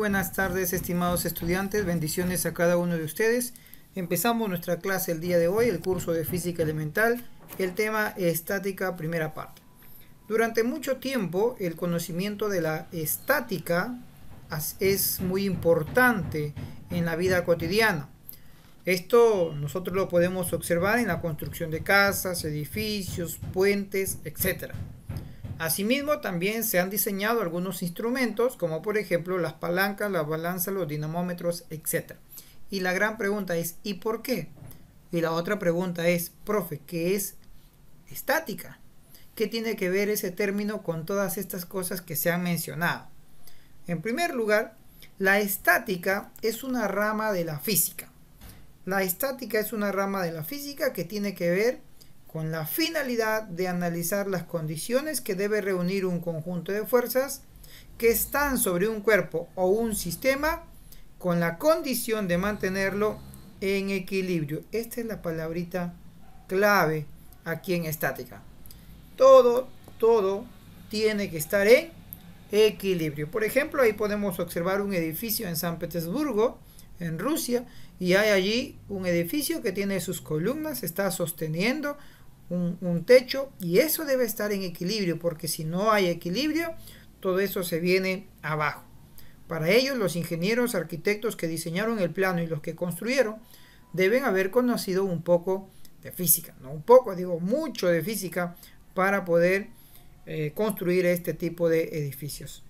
buenas tardes, estimados estudiantes, bendiciones a cada uno de ustedes. Empezamos nuestra clase el día de hoy, el curso de Física Elemental, el tema estática, primera parte. Durante mucho tiempo, el conocimiento de la estática es muy importante en la vida cotidiana. Esto nosotros lo podemos observar en la construcción de casas, edificios, puentes, etc. Asimismo, también se han diseñado algunos instrumentos, como por ejemplo las palancas, las balanzas, los dinamómetros, etc. Y la gran pregunta es, ¿y por qué? Y la otra pregunta es, profe, ¿qué es estática? ¿Qué tiene que ver ese término con todas estas cosas que se han mencionado? En primer lugar, la estática es una rama de la física. La estática es una rama de la física que tiene que ver con la finalidad de analizar las condiciones que debe reunir un conjunto de fuerzas que están sobre un cuerpo o un sistema con la condición de mantenerlo en equilibrio. Esta es la palabrita clave aquí en estática. Todo tiene que estar en equilibrio. Por ejemplo, ahí podemos observar un edificio en San Petersburgo, en Rusia, y hay allí un edificio que tiene sus columnas, está sosteniendo un techo, y eso debe estar en equilibrio, porque si no hay equilibrio, todo eso se viene abajo. Para ello, los ingenieros, arquitectos que diseñaron el plano y los que construyeron deben haber conocido un poco de física, no un poco, digo mucho de física, para poder construir este tipo de edificios.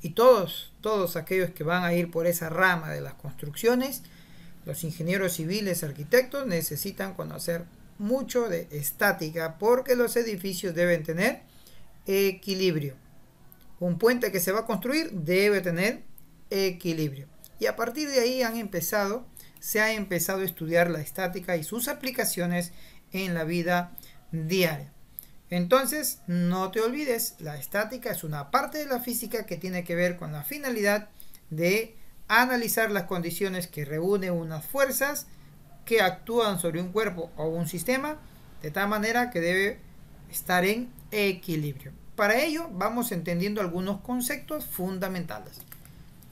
Y todos aquellos que van a ir por esa rama de las construcciones, los ingenieros civiles, arquitectos, necesitan conocer mucho de estática, porque los edificios deben tener equilibrio. Un puente que se va a construir debe tener equilibrio. Y a partir de ahí se ha empezado a estudiar la estática y sus aplicaciones en la vida diaria. Entonces, no te olvides, la estática es una parte de la física que tiene que ver con la finalidad de analizar las condiciones que reúnen unas fuerzas que actúan sobre un cuerpo o un sistema de tal manera que debe estar en equilibrio. Para ello vamos entendiendo algunos conceptos fundamentales.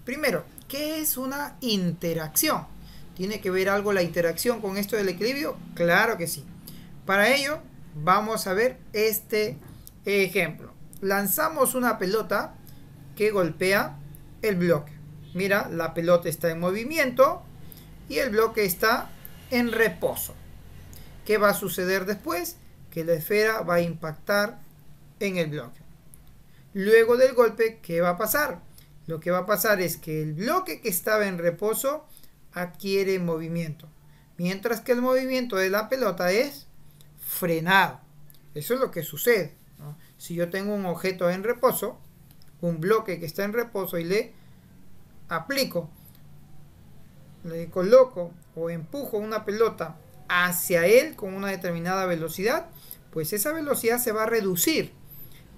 Primero, ¿qué es una interacción? ¿Tiene que ver algo la interacción con esto del equilibrio? Claro que sí. Para ello vamos a ver este ejemplo. Lanzamos una pelota que golpea el bloque. Mira, la pelota está en movimiento y el bloque está en reposo. ¿Qué va a suceder después? Que la esfera va a impactar en el bloque. Luego del golpe, ¿qué va a pasar? Lo que va a pasar es que el bloque que estaba en reposo adquiere movimiento, mientras que el movimiento de la pelota es frenado. Eso es lo que sucede, ¿no? Si yo tengo un objeto en reposo, un bloque que está en reposo, y le aplico, le coloco o empujo una pelota hacia él con una determinada velocidad, pues esa velocidad se va a reducir,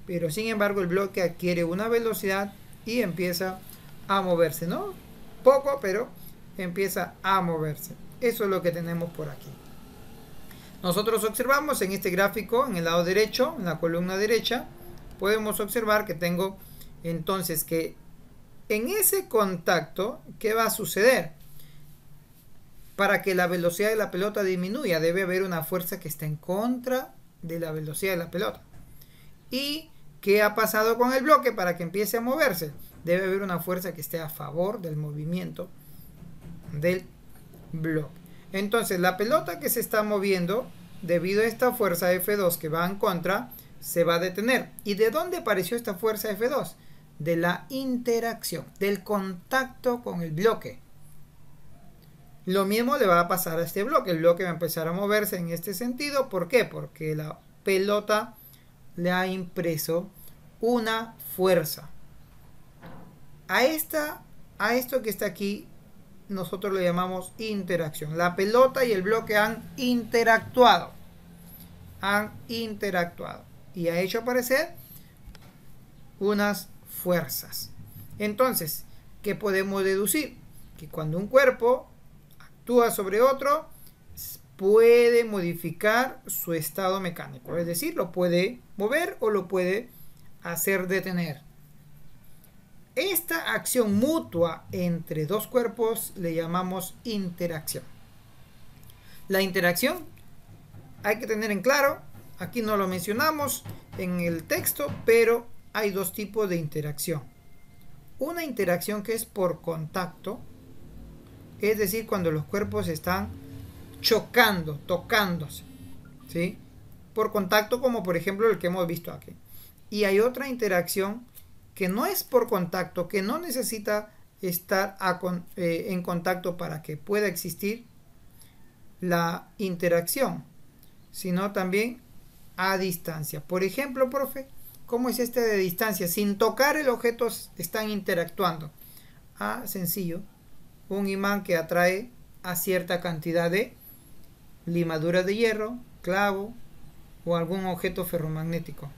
pero sin embargo el bloque adquiere una velocidad y empieza a moverse, ¿no? Poco, pero empieza a moverse. Eso es lo que tenemos por aquí. Nosotros observamos en este gráfico, en el lado derecho, en la columna derecha, podemos observar que tengo entonces que en ese contacto, ¿qué va a suceder? Para que la velocidad de la pelota disminuya, debe haber una fuerza que está en contra de la velocidad de la pelota. ¿Y qué ha pasado con el bloque para que empiece a moverse? Debe haber una fuerza que esté a favor del movimiento del bloque. Entonces, la pelota que se está moviendo, debido a esta fuerza F2 que va en contra, se va a detener. ¿Y de dónde apareció esta fuerza F2? De la interacción, del contacto con el bloque. Lo mismo le va a pasar a este bloque. El bloque va a empezar a moverse en este sentido. ¿Por qué? Porque la pelota le ha impreso una fuerza. A esto que está aquí, nosotros le llamamos interacción. La pelota y el bloque han interactuado. Y ha hecho aparecer unas fuerzas. Entonces, ¿qué podemos deducir? Que cuando un cuerpo actúa sobre otro, puede modificar su estado mecánico. Es decir, lo puede mover o lo puede hacer detener. Esta acción mutua entre dos cuerpos le llamamos interacción. La interacción hay que tener en claro, aquí no lo mencionamos en el texto, pero hay dos tipos de interacción. Una interacción que es por contacto, es decir, cuando los cuerpos están chocando, tocándose, ¿sí? Por contacto, como por ejemplo el que hemos visto aquí. Y hay otra interacción que no es por contacto, que no necesita estar en contacto para que pueda existir la interacción, sino también a distancia. Por ejemplo, profe, ¿cómo es este de distancia? Sin tocar el objeto están interactuando. Sencillo. Un imán que atrae a cierta cantidad de limaduras de hierro, clavo o algún objeto ferromagnético.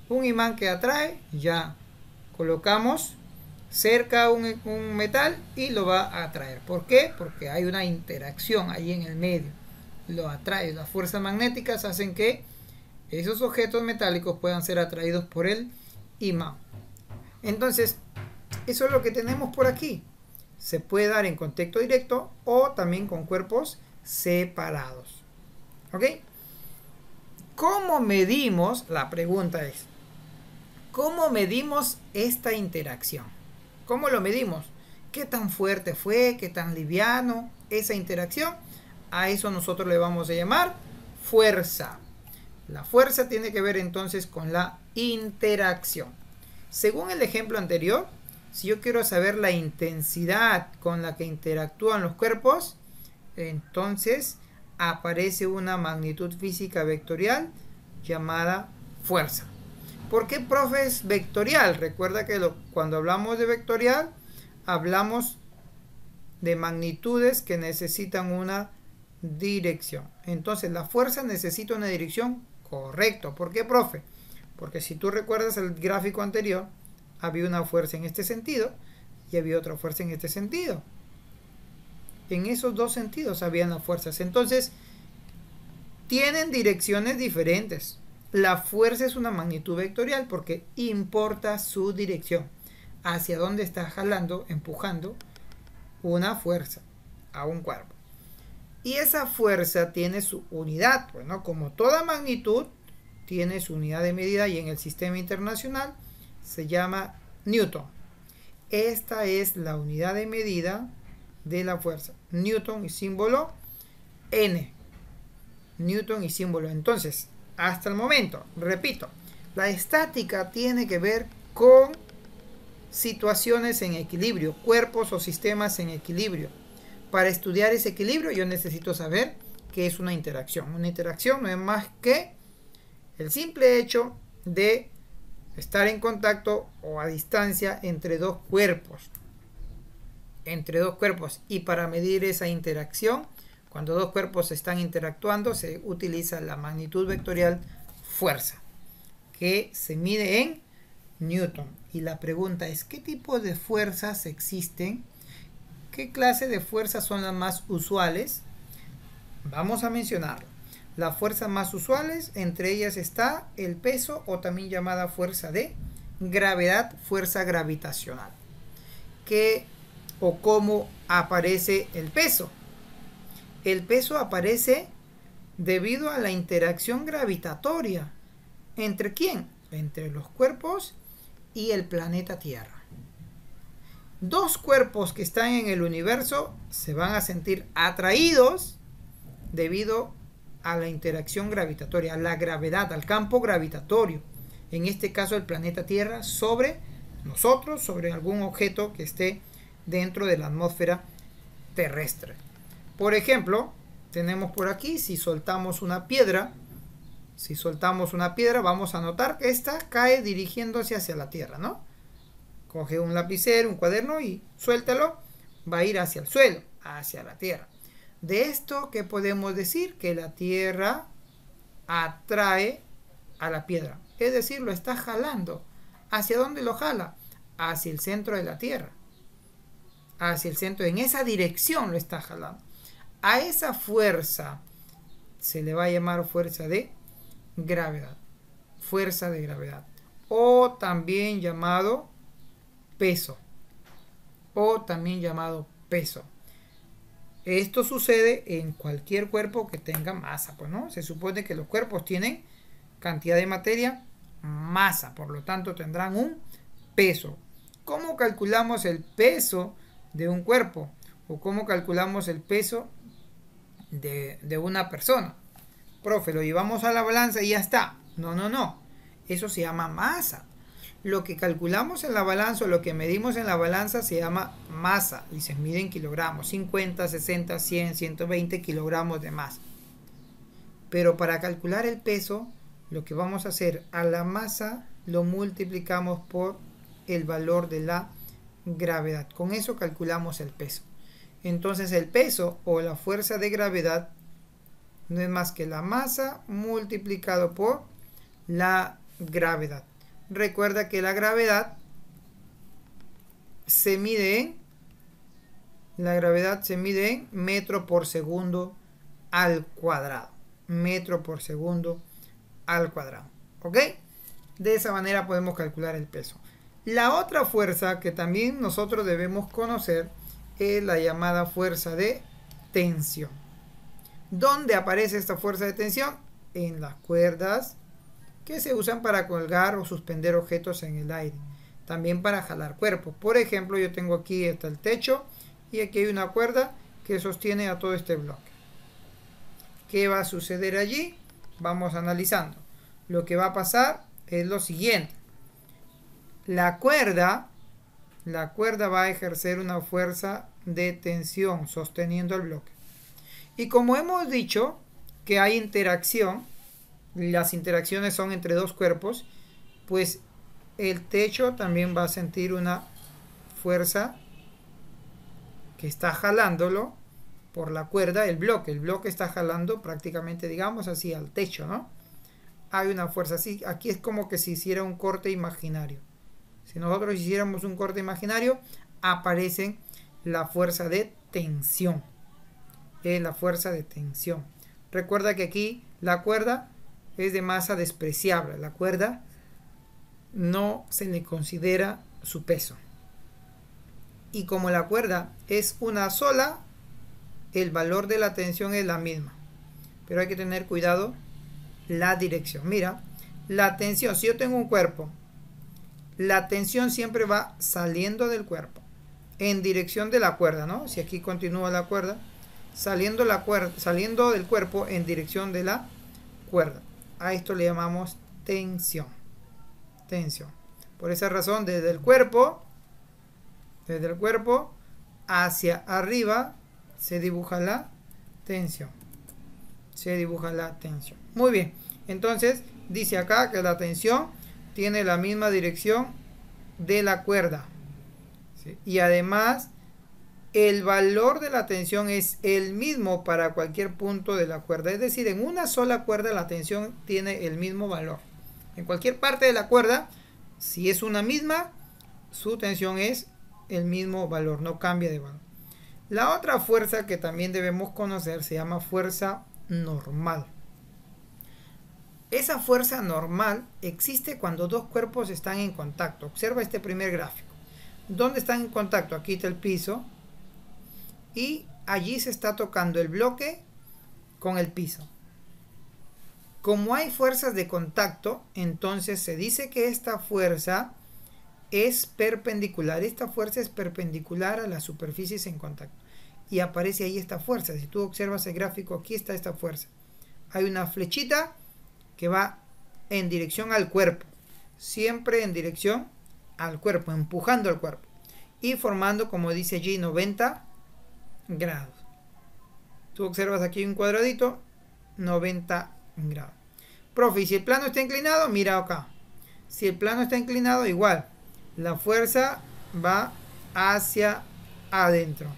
Un imán que atrae, ya colocamos cerca un metal y lo va a atraer. ¿Por qué? Porque hay una interacción ahí en el medio. Lo atrae. Las fuerzas magnéticas hacen que esos objetos metálicos puedan ser atraídos por el imán. Entonces, eso es lo que tenemos por aquí. Se puede dar en contacto directo o también con cuerpos separados. ¿Ok? ¿Cómo medimos? La pregunta es, ¿cómo medimos esta interacción? ¿Cómo lo medimos? ¿Qué tan fuerte fue? ¿Qué tan liviano? Esa interacción, a eso nosotros le vamos a llamar fuerza. La fuerza tiene que ver entonces con la interacción. Según el ejemplo anterior, si yo quiero saber la intensidad con la que interactúan los cuerpos, entonces aparece una magnitud física vectorial llamada fuerza. ¿Por qué, profe, es vectorial? Recuerda que cuando hablamos de vectorial, hablamos de magnitudes que necesitan una dirección. Entonces, la fuerza necesita una dirección correcta. ¿Por qué, profe? Porque si tú recuerdas el gráfico anterior, había una fuerza en este sentido y había otra fuerza en este sentido. En esos dos sentidos habían las fuerzas. Entonces, tienen direcciones diferentes. La fuerza es una magnitud vectorial porque importa su dirección. Hacia dónde está jalando, empujando una fuerza a un cuerpo. Y esa fuerza tiene su unidad. Bueno, como toda magnitud, tiene su unidad de medida y en el sistema internacional se llama Newton. Esta es la unidad de medida de la fuerza. Newton y símbolo N. Newton y símbolo. Entonces, hasta el momento, repito, la estática tiene que ver con situaciones en equilibrio, cuerpos o sistemas en equilibrio. Para estudiar ese equilibrio yo necesito saber qué es una interacción. Una interacción no es más que el simple hecho de estar en contacto o a distancia entre dos cuerpos. Entre dos cuerpos. Y para medir esa interacción, cuando dos cuerpos están interactuando, se utiliza la magnitud vectorial fuerza, que se mide en Newton. Y la pregunta es, ¿qué tipo de fuerzas existen? ¿Qué clase de fuerzas son las más usuales? Vamos a mencionarlo. Las fuerzas más usuales, entre ellas está el peso o también llamada fuerza de gravedad, fuerza gravitacional. ¿Qué o cómo aparece el peso? El peso aparece debido a la interacción gravitatoria. ¿Entre quién? Entre los cuerpos y el planeta Tierra. Dos cuerpos que están en el universo se van a sentir atraídos debido a la interacción gravitatoria, a la gravedad, al campo gravitatorio. En este caso el planeta Tierra sobre nosotros, sobre algún objeto que esté dentro de la atmósfera terrestre. Por ejemplo, tenemos por aquí, si soltamos una piedra, vamos a notar que esta cae dirigiéndose hacia la Tierra, ¿no? Coge un lapicero, un cuaderno y suéltalo, va a ir hacia el suelo, hacia la Tierra. De esto, ¿qué podemos decir? Que la Tierra atrae a la piedra, es decir, lo está jalando. ¿Hacia dónde lo jala? Hacia el centro de la Tierra. Hacia el centro, en esa dirección lo está jalando. A esa fuerza se le va a llamar fuerza de gravedad. Fuerza de gravedad. O también llamado peso, o también llamado peso. Esto sucede en cualquier cuerpo que tenga masa, pues, ¿no? Se supone que los cuerpos tienen cantidad de materia, masa, por lo tanto tendrán un peso. ¿Cómo calculamos el peso de un cuerpo? ¿O cómo calculamos el peso de una persona? Profe, lo llevamos a la balanza y ya está. No, no, no. Eso se llama masa. Lo que calculamos en la balanza o lo que medimos en la balanza se llama masa y se mide en kilogramos. 50, 60, 100, 120 kilogramos de masa. Pero para calcular el peso, lo que vamos a hacer, a la masa lo multiplicamos por el valor de la gravedad. Con eso calculamos el peso. Entonces el peso o la fuerza de gravedad no es más que la masa multiplicado por la gravedad. Recuerda que la gravedad se mide en metro por segundo al cuadrado. Metro por segundo al cuadrado. ¿Ok? De esa manera podemos calcular el peso. La otra fuerza que también nosotros debemos conocer es la llamada fuerza de tensión. ¿Dónde aparece esta fuerza de tensión? En las cuerdas que se usan para colgar o suspender objetos en el aire. También para jalar cuerpos. Por ejemplo, yo tengo aquí hasta el techo y aquí hay una cuerda que sostiene a todo este bloque. ¿Qué va a suceder allí? Vamos analizando. Lo que va a pasar es lo siguiente. La cuerda va a ejercer una fuerza de tensión sosteniendo el bloque. Y como hemos dicho que hay interacción, las interacciones son entre dos cuerpos, pues el techo también va a sentir una fuerza que está jalándolo por la cuerda, el bloque está jalando prácticamente, digamos así, al techo, ¿no? Hay una fuerza así, aquí es como que se hiciera un corte imaginario. Si nosotros hiciéramos un corte imaginario, aparece la fuerza de tensión. Es la fuerza de tensión. Recuerda que aquí la cuerda es de masa despreciable. La cuerda no se le considera su peso. Y como la cuerda es una sola, el valor de la tensión es la misma. Pero hay que tener cuidado la dirección. Mira, la tensión, si yo tengo un cuerpo, la tensión siempre va saliendo del cuerpo en dirección de la cuerda, ¿no? Si aquí continúa la cuerda, saliendo del cuerpo en dirección de la cuerda. A esto le llamamos tensión. Tensión. Por esa razón, desde el cuerpo hacia arriba se dibuja la tensión. Muy bien. Entonces, dice acá que la tensión tiene la misma dirección de la cuerda. ¿Sí? Y además, el valor de la tensión es el mismo para cualquier punto de la cuerda. Es decir, en una sola cuerda la tensión tiene el mismo valor. En cualquier parte de la cuerda, si es una misma, su tensión es el mismo valor, no cambia de valor. La otra fuerza que también debemos conocer se llama fuerza normal. Esa fuerza normal existe cuando dos cuerpos están en contacto. Observa este primer gráfico. ¿Dónde están en contacto? Aquí está el piso. Y allí se está tocando el bloque con el piso. Como hay fuerzas de contacto, entonces se dice que esta fuerza es perpendicular. Esta fuerza es perpendicular a las superficies en contacto. Y aparece ahí esta fuerza. Si tú observas el gráfico, aquí está esta fuerza. Hay una flechita que va en dirección al cuerpo. Siempre en dirección al cuerpo, empujando al cuerpo. Y formando, como dice allí, 90 grados. Tú observas aquí un cuadradito, 90 grados. Profe, y si el plano está inclinado, mira acá. Si el plano está inclinado, igual. La fuerza va hacia adentro.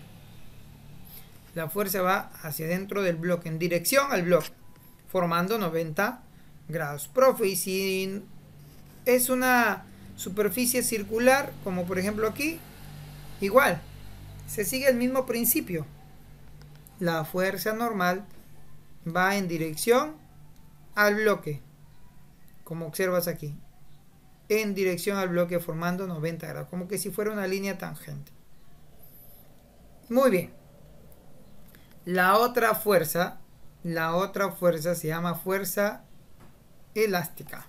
La fuerza va hacia adentro del bloque, en dirección al bloque, formando 90 grados. Profe, y si es una superficie circular, como por ejemplo aquí, igual. Se sigue el mismo principio. La fuerza normal va en dirección al bloque, como observas aquí. en dirección al bloque formando 90 grados, como que si fuera una línea tangente. Muy bien. La otra fuerza se llama fuerza elástica.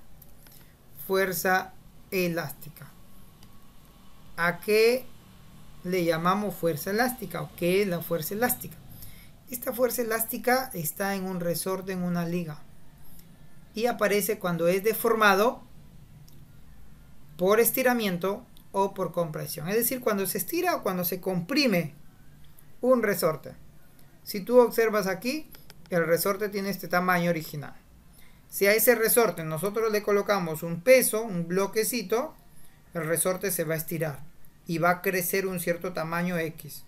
Fuerza elástica. ¿A qué le llamamos fuerza elástica? ¿O qué es la fuerza elástica? Esta fuerza elástica está en un resorte, en una liga, y aparece cuando es deformado por estiramiento o por compresión. Es decir, cuando se estira o cuando se comprime un resorte. Si tú observas aquí, el resorte tiene este tamaño original. Si a ese resorte nosotros le colocamos un peso, un bloquecito, el resorte se va a estirar y va a crecer un cierto tamaño X.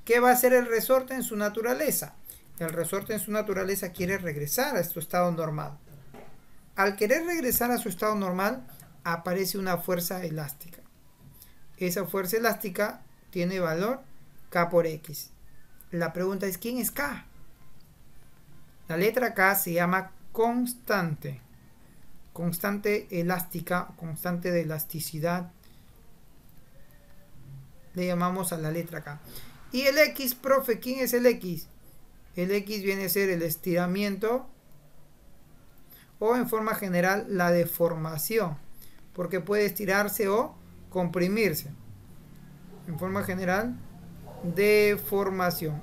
¿Qué va a hacer el resorte en su naturaleza? El resorte en su naturaleza quiere regresar a su estado normal. Al querer regresar a su estado normal, aparece una fuerza elástica. Esa fuerza elástica tiene valor K por X. La pregunta es, ¿quién es K? La letra K se llama constante. Constante elástica, constante de elasticidad. Le llamamos a la letra K. Y el X, profe, ¿quién es el X? El X viene a ser el estiramiento o en forma general la deformación, porque puede estirarse o comprimirse. En forma general, deformación.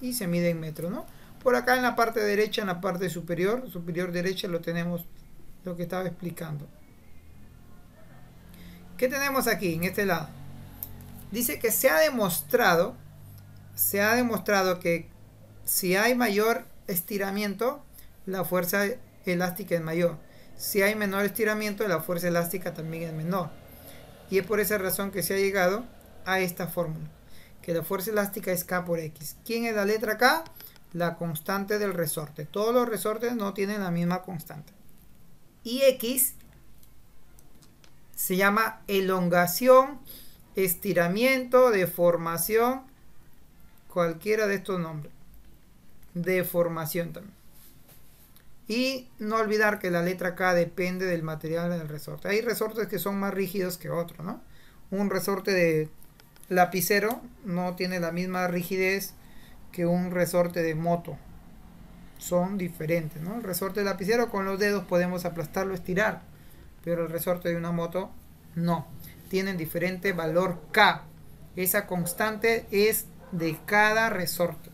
Y se mide en metros, ¿no? Por acá en la parte derecha, en la parte superior derecha, lo tenemos lo que estaba explicando. ¿Qué tenemos aquí en este lado? Dice que se ha demostrado que si hay mayor estiramiento, la fuerza elástica es mayor. Si hay menor estiramiento, la fuerza elástica también es menor. Y es por esa razón que se ha llegado a esta fórmula, que la fuerza elástica es K por X. ¿Quién es la letra K? La constante del resorte. Todos los resortes no tienen la misma constante. Y X se llama elongación, estiramiento, deformación, cualquiera de estos nombres. Deformación también. Y no olvidar que la letra K depende del material del resorte. Hay resortes que son más rígidos que otros, ¿no? Un resorte de lapicero no tiene la misma rigidez que un resorte de moto. Son diferentes, ¿no? El resorte de lapicero con los dedos podemos aplastarlo, estirar, pero el resorte de una moto no. Tienen diferente valor K. Esa constante es de cada resorte.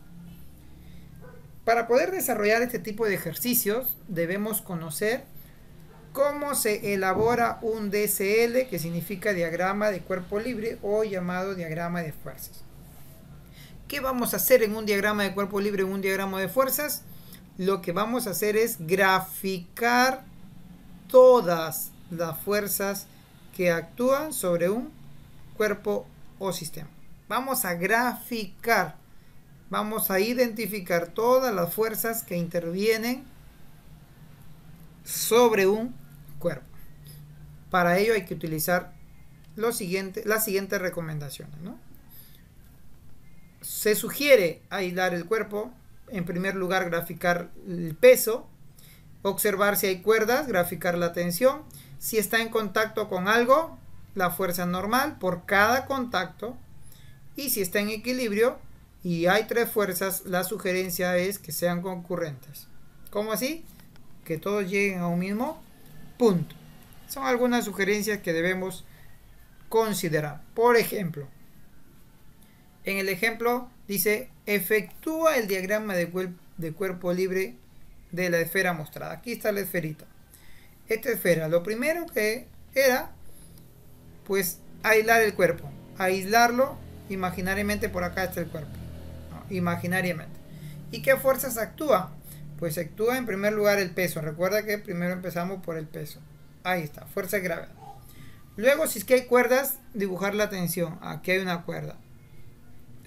Para poder desarrollar este tipo de ejercicios debemos conocer cómo se elabora un DCL, que significa diagrama de cuerpo libre o llamado diagrama de fuerzas. ¿Qué vamos a hacer en un diagrama de cuerpo libre o un diagrama de fuerzas? Lo que vamos a hacer es graficar todas las fuerzas que actúan sobre un cuerpo o sistema. Vamos a graficar, vamos a identificar todas las fuerzas que intervienen sobre un cuerpo. Para ello hay que utilizar las siguientes recomendaciones, ¿no? Se sugiere aislar el cuerpo. En primer lugar, graficar el peso, observar si hay cuerdas, graficar la tensión. Si está en contacto con algo, la fuerza normal por cada contacto. Y si está en equilibrio y hay tres fuerzas, la sugerencia es que sean concurrentes. ¿Cómo así? Que todos lleguen a un mismo punto. Son algunas sugerencias que debemos considerar. Por ejemplo, en el ejemplo dice, efectúa el diagrama de cuerpo libre de la esfera mostrada. Aquí está la esferita. Esta esfera, lo primero que era, pues, aislar el cuerpo. Aislarlo imaginariamente, por acá está el cuerpo. ¿No? Imaginariamente. ¿Y qué fuerzas actúan? Pues actúa en primer lugar el peso. Recuerda que primero empezamos por el peso. Ahí está, fuerza de gravedad. Luego, si es que hay cuerdas, dibujar la tensión. Aquí hay una cuerda.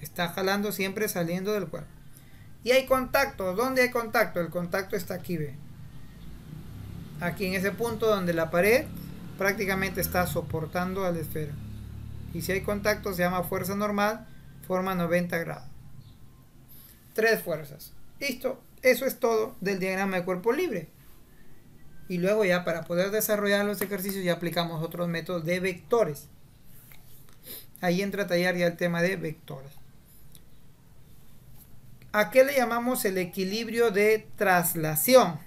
Está jalando siempre saliendo del cuerpo. Y hay contacto. ¿Dónde hay contacto? El contacto está aquí, ve. Aquí en ese punto donde la pared prácticamente está soportando a la esfera. Y si hay contacto se llama fuerza normal, forma 90 grados. Tres fuerzas. Listo. Eso es todo del diagrama de cuerpo libre. Y luego ya para poder desarrollar los ejercicios ya aplicamos otros métodos de vectores. Ahí entra a tallar ya el tema de vectores. ¿A qué le llamamos el equilibrio de traslación?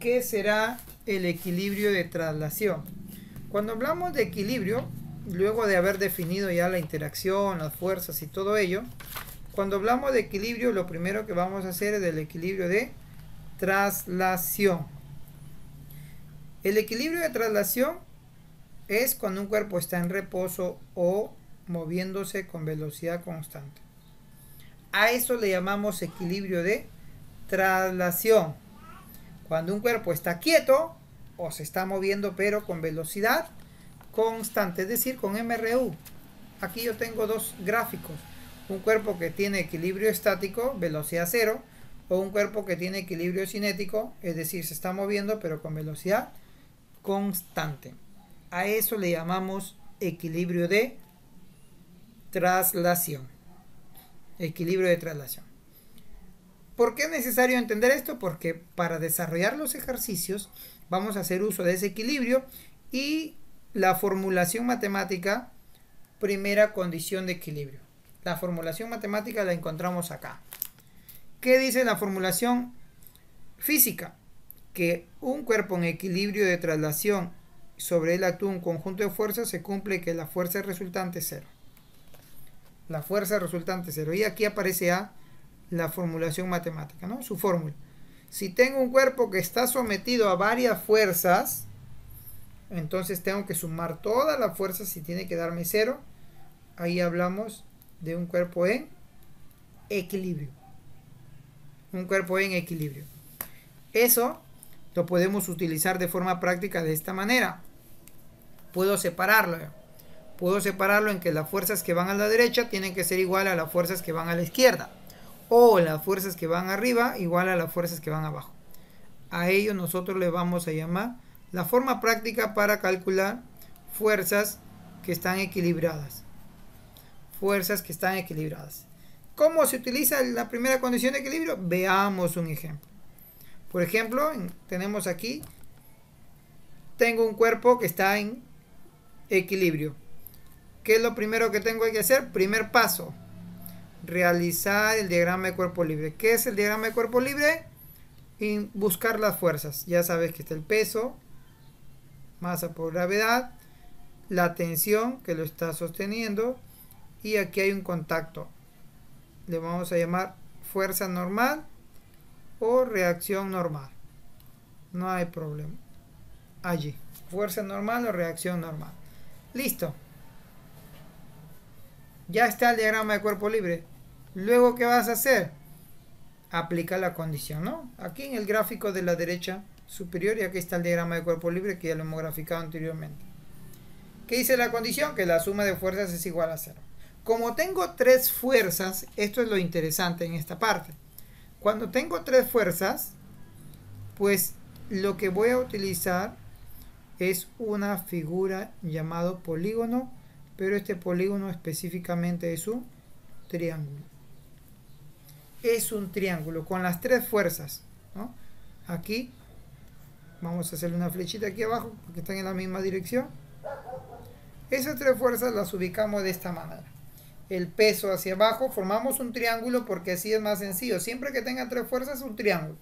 ¿Qué será el equilibrio de traslación? Cuando hablamos de equilibrio, luego de haber definido ya la interacción, las fuerzas y todo ello, cuando hablamos de equilibrio, lo primero que vamos a hacer es el equilibrio de traslación. El equilibrio de traslación es cuando un cuerpo está en reposo o moviéndose con velocidad constante. A eso le llamamos equilibrio de traslación. Cuando un cuerpo está quieto o se está moviendo pero con velocidad constante, es decir, con MRU. Aquí yo tengo dos gráficos. Un cuerpo que tiene equilibrio estático, velocidad cero, o un cuerpo que tiene equilibrio cinético, es decir, se está moviendo pero con velocidad constante. A eso le llamamos equilibrio de traslación. Equilibrio de traslación. ¿Por qué es necesario entender esto? Porque para desarrollar los ejercicios vamos a hacer uso de ese equilibrio y la formulación matemática, primera condición de equilibrio. La formulación matemática la encontramos acá. ¿Qué dice la formulación física? Que un cuerpo en equilibrio de traslación, sobre él actúa un conjunto de fuerzas, se cumple que la fuerza resultante es cero. La fuerza resultante es cero. Y aquí aparece ya la formulación matemática, ¿no? Su fórmula. Si tengo un cuerpo que está sometido a varias fuerzas, entonces tengo que sumar todas las fuerzas y tiene que darme cero. Ahí hablamos de un cuerpo en equilibrio. Un cuerpo en equilibrio. Eso lo podemos utilizar de forma práctica de esta manera. Puedo separarlo. Puedo separarlo en que las fuerzas que van a la derecha tienen que ser igual a las fuerzas que van a la izquierda. O las fuerzas que van arriba igual a las fuerzas que van abajo. A ello nosotros le vamos a llamar la forma práctica para calcular fuerzas que están equilibradas. Fuerzas que están equilibradas. ¿Cómo se utiliza la primera condición de equilibrio? Veamos un ejemplo. Por ejemplo, tenemos aquí, tengo un cuerpo que está en equilibrio. ¿Qué es lo primero que tengo que hacer? Primer paso, realizar el diagrama de cuerpo libre. ¿Qué es el diagrama de cuerpo libre? Y buscar las fuerzas. Ya sabes que está el peso, masa por gravedad, la tensión que lo está sosteniendo y aquí hay un contacto. Le vamos a llamar fuerza normal o reacción normal. No hay problema. Allí, fuerza normal o reacción normal. Listo. Ya está el diagrama de cuerpo libre. Luego, ¿qué vas a hacer? Aplica la condición, ¿no? Aquí en el gráfico de la derecha superior y aquí está el diagrama de cuerpo libre que ya lo hemos graficado anteriormente. ¿Qué dice la condición? Que la suma de fuerzas es igual a cero. Como tengo tres fuerzas, esto es lo interesante en esta parte. Cuando tengo tres fuerzas, pues lo que voy a utilizar es una figura llamado polígono, pero este polígono específicamente es un triángulo. Es un triángulo con las tres fuerzas, ¿no? Aquí vamos a hacerle una flechita aquí abajo porque están en la misma dirección. Esas tres fuerzas las ubicamos de esta manera. El peso hacia abajo, formamos un triángulo porque así es más sencillo. Siempre que tenga tres fuerzas, un triángulo.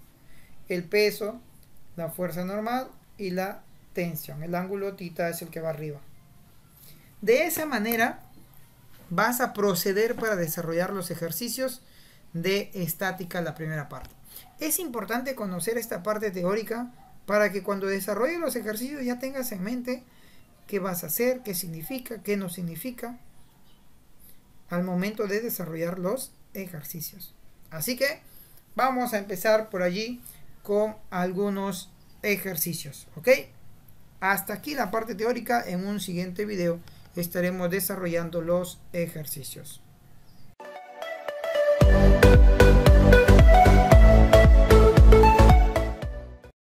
El peso, la fuerza normal y la tensión. El ángulo θ es el que va arriba. De esa manera vas a proceder para desarrollar los ejercicios de estática, la primera parte. Es importante conocer esta parte teórica para que cuando desarrolles los ejercicios ya tengas en mente qué vas a hacer, qué significa, qué no significa al momento de desarrollar los ejercicios. Así que vamos a empezar por allí con algunos ejercicios, ¿ok? Hasta aquí la parte teórica. En un siguiente video estaremos desarrollando los ejercicios.